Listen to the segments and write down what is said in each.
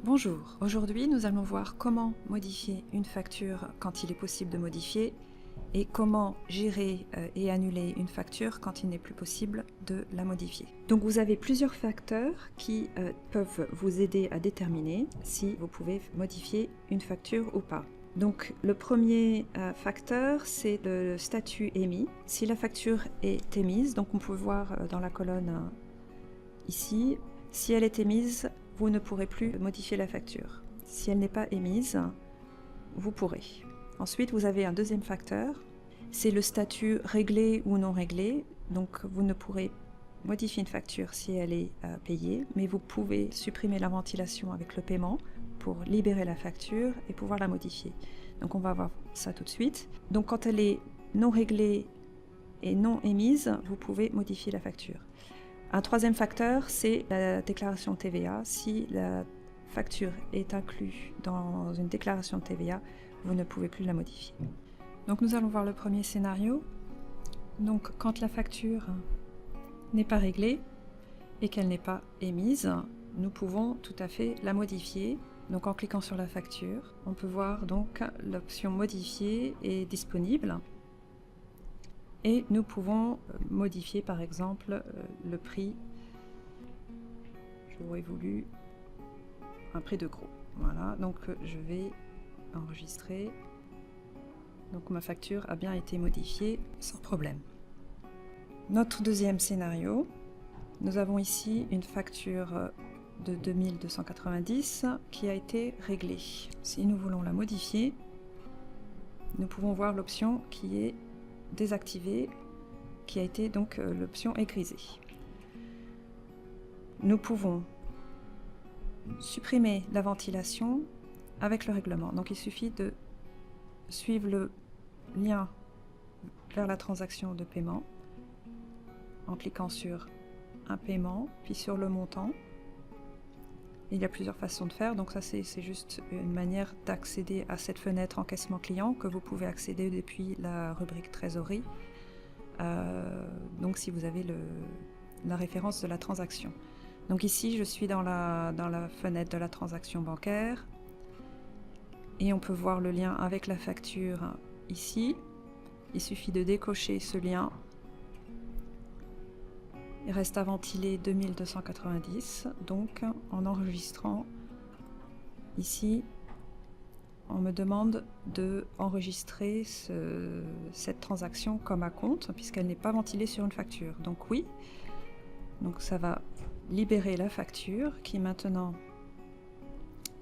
Bonjour, aujourd'hui nous allons voir comment modifier une facture quand il est possible de modifier et comment gérer et annuler une facture quand il n'est plus possible de la modifier. Donc vous avez plusieurs facteurs qui peuvent vous aider à déterminer si vous pouvez modifier une facture ou pas. Donc le premier facteur, c'est le statut émis. Si la facture est émise, donc on peut voir dans la colonne ici, si elle est émise, vous ne pourrez plus modifier la facture. Si elle n'est pas émise, vous pourrez. Ensuite, vous avez un deuxième facteur, c'est le statut réglé ou non réglé. Donc vous ne pourrez modifier une facture si elle est payée, mais vous pouvez supprimer la ventilation avec le paiement pour libérer la facture et pouvoir la modifier. Donc on va voir ça tout de suite. Donc quand elle est non réglée et non émise, vous pouvez modifier la facture. Un troisième facteur, c'est la déclaration TVA. Si la facture est inclue dans une déclaration de TVA, vous ne pouvez plus la modifier. Donc nous allons voir le premier scénario. Donc quand la facture n'est pas réglée et qu'elle n'est pas émise, nous pouvons tout à fait la modifier. Donc en cliquant sur la facture, on peut voir donc l'option modifier est disponible. Et nous pouvons modifier par exemple le prix. J'aurais voulu un prix de gros. Voilà, donc je vais enregistrer. Donc ma facture a bien été modifiée sans problème. Notre deuxième scénario, nous avons ici une facture de 2290 qui a été réglée. Si nous voulons la modifier, nous pouvons voir l'option qui est désactivée, qui a été donc l'option est grisée. Nous pouvons supprimer la ventilation avec le règlement. Donc il suffit de suivre le lien vers la transaction de paiement en cliquant sur un paiement, puis sur le montant. Il y a plusieurs façons de faire, donc ça c'est juste une manière d'accéder à cette fenêtre encaissement client que vous pouvez accéder depuis la rubrique trésorerie. Donc si vous avez la référence de la transaction. Donc ici je suis dans la fenêtre de la transaction bancaire et on peut voir le lien avec la facture ici. Il suffit de décocher ce lien. Il reste à ventiler 2290, donc en enregistrant ici, on me demande de enregistrer cette transaction comme à compte, puisqu'elle n'est pas ventilée sur une facture. Donc oui, donc ça va libérer la facture qui maintenant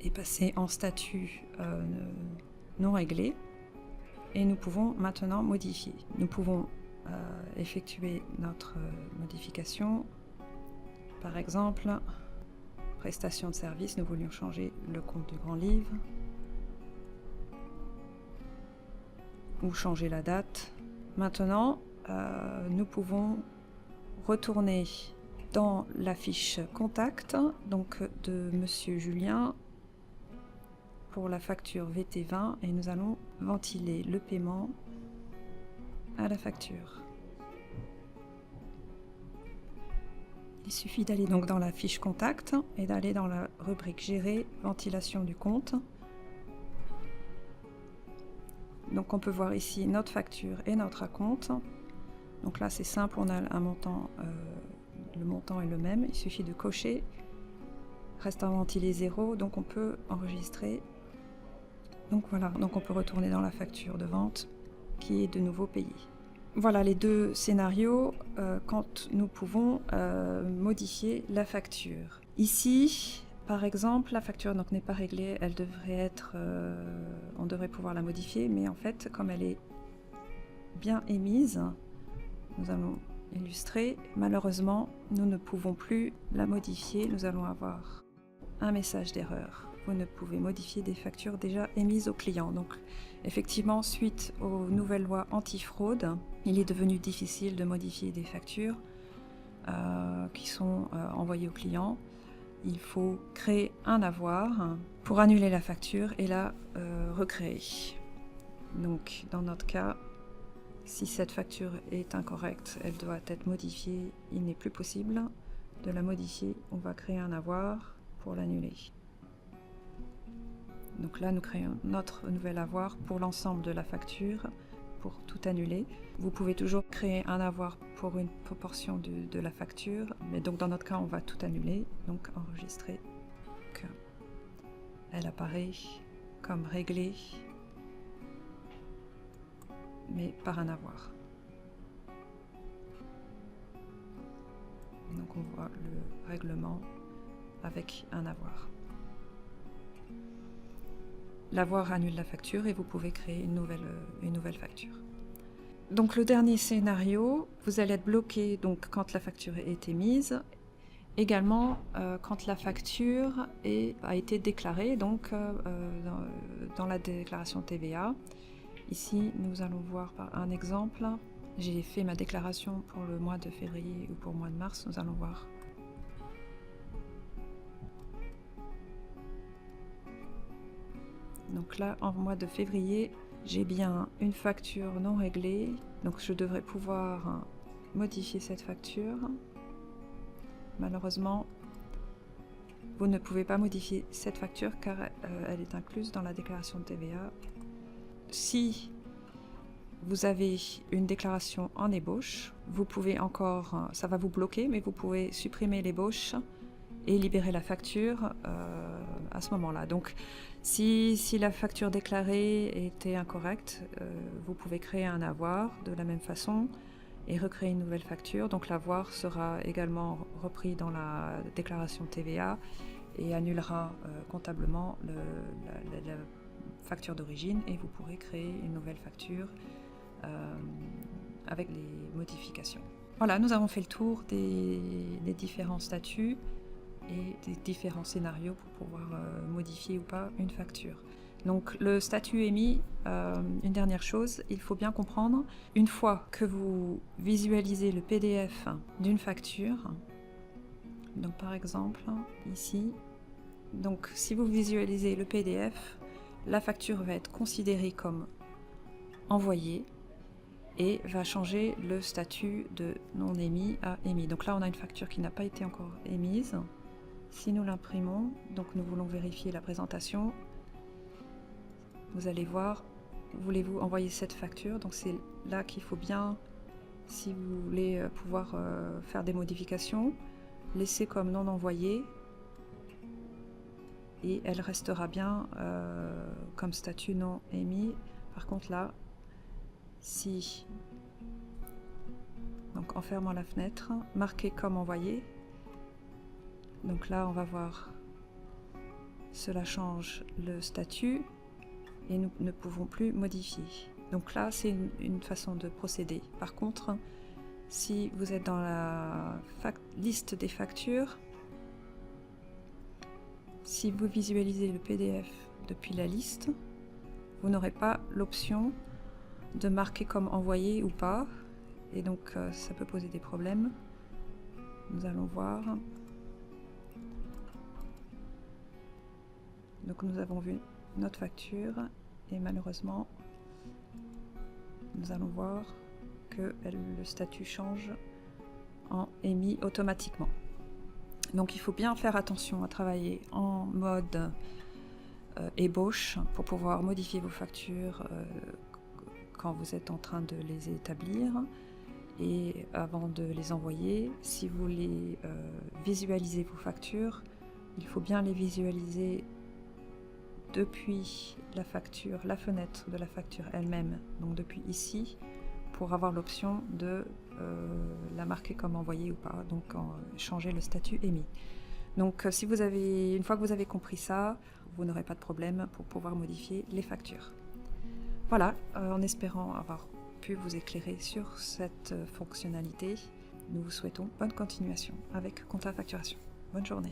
est passée en statut non réglé, et nous pouvons maintenant modifier. Nous pouvons effectuer notre modification. Par exemple, prestation de service, nous voulions changer le compte du grand livre ou changer la date. Maintenant, nous pouvons retourner dans la fiche contact donc de Monsieur Julien pour la facture VT20 et nous allons ventiler le paiement à la facture. Il suffit d'aller donc dans la fiche contact et d'aller dans la rubrique gérer ventilation du compte. Donc on peut voir ici notre facture et notre acompte. Donc là c'est simple, on a un montant, le montant est le même, il suffit de cocher. Reste à ventiler 0, donc on peut enregistrer. Donc voilà, donc on peut retourner dans la facture de vente qui est de nouveau payée. Voilà les deux scénarios quand nous pouvons modifier la facture. Ici, par exemple, la facture n'est pas réglée, elle devrait être, on devrait pouvoir la modifier, mais en fait, comme elle est bien émise, nous allons illustrer. Malheureusement, nous ne pouvons plus la modifier, nous allons avoir un message d'erreur. Vous ne pouvez modifier des factures déjà émises au client. Donc effectivement, suite aux nouvelles lois anti-fraude, il est devenu difficile de modifier des factures qui sont envoyées au client. Il faut créer un avoir pour annuler la facture et la recréer. Donc dans notre cas, si cette facture est incorrecte, elle doit être modifiée. Il n'est plus possible de la modifier. On va créer un avoir pour l'annuler. Donc là, nous créons notre nouvel avoir pour l'ensemble de la facture, pour tout annuler. Vous pouvez toujours créer un avoir pour une proportion de la facture, mais donc dans notre cas, on va tout annuler, donc enregistrer qu'elle apparaît comme réglée, mais par un avoir. Donc on voit le règlement avec un avoir. L'avoir annule la facture et vous pouvez créer une nouvelle facture. Donc le dernier scénario, vous allez être bloqué donc, quand la facture a été émise, également quand la facture a été déclarée donc, dans la déclaration TVA. Ici, nous allons voir par un exemple. J'ai fait ma déclaration pour le mois de février ou pour le mois de mars, nous allons voir. Donc là, en mois de février, j'ai bien une facture non réglée, donc je devrais pouvoir modifier cette facture. Malheureusement, vous ne pouvez pas modifier cette facture car elle est incluse dans la déclaration de TVA. Si vous avez une déclaration en ébauche, vous pouvez encore, ça va vous bloquer, mais vous pouvez supprimer l'ébauche et libérer la facture à ce moment-là. Donc, si la facture déclarée était incorrecte, vous pouvez créer un avoir de la même façon et recréer une nouvelle facture. Donc, l'avoir sera également repris dans la déclaration TVA et annulera comptablement la facture d'origine et vous pourrez créer une nouvelle facture avec les modifications. Voilà, nous avons fait le tour des différents statuts et des différents scénarios pour pouvoir modifier ou pas une facture. Donc le statut émis, une dernière chose, il faut bien comprendre, une fois que vous visualisez le PDF d'une facture, donc par exemple ici, donc si vous visualisez le PDF, la facture va être considérée comme envoyée et va changer le statut de non émis à émis. Donc là on a une facture qui n'a pas été encore émise. Si nous l'imprimons, donc nous voulons vérifier la présentation, vous allez voir, voulez-vous envoyer cette facture? Donc c'est là qu'il faut bien, si vous voulez pouvoir faire des modifications, laisser comme non envoyé et elle restera bien comme statut non émis. Par contre là, si, donc en fermant la fenêtre, marquer comme envoyé, donc là on va voir, cela change le statut et nous ne pouvons plus modifier. Donc là c'est une façon de procéder. Par contre, si vous êtes dans la liste des factures, si vous visualisez le PDF depuis la liste, vous n'aurez pas l'option de marquer comme envoyé ou pas, et donc ça peut poser des problèmes. Nous allons voir. Donc nous avons vu notre facture et malheureusement nous allons voir que le statut change en émis automatiquement. Donc il faut bien faire attention à travailler en mode ébauche pour pouvoir modifier vos factures quand vous êtes en train de les établir et avant de les envoyer. Si vous voulez visualiser vos factures, il faut bien les visualiser depuis la facture, la fenêtre de la facture elle-même, donc depuis ici, pour avoir l'option de la marquer comme envoyé ou pas, donc changer le statut émis. Donc si vous avez, une fois que vous avez compris ça, vous n'aurez pas de problème pour pouvoir modifier les factures. Voilà, en espérant avoir pu vous éclairer sur cette fonctionnalité, nous vous souhaitons bonne continuation avec Compta Facturation. Bonne journée.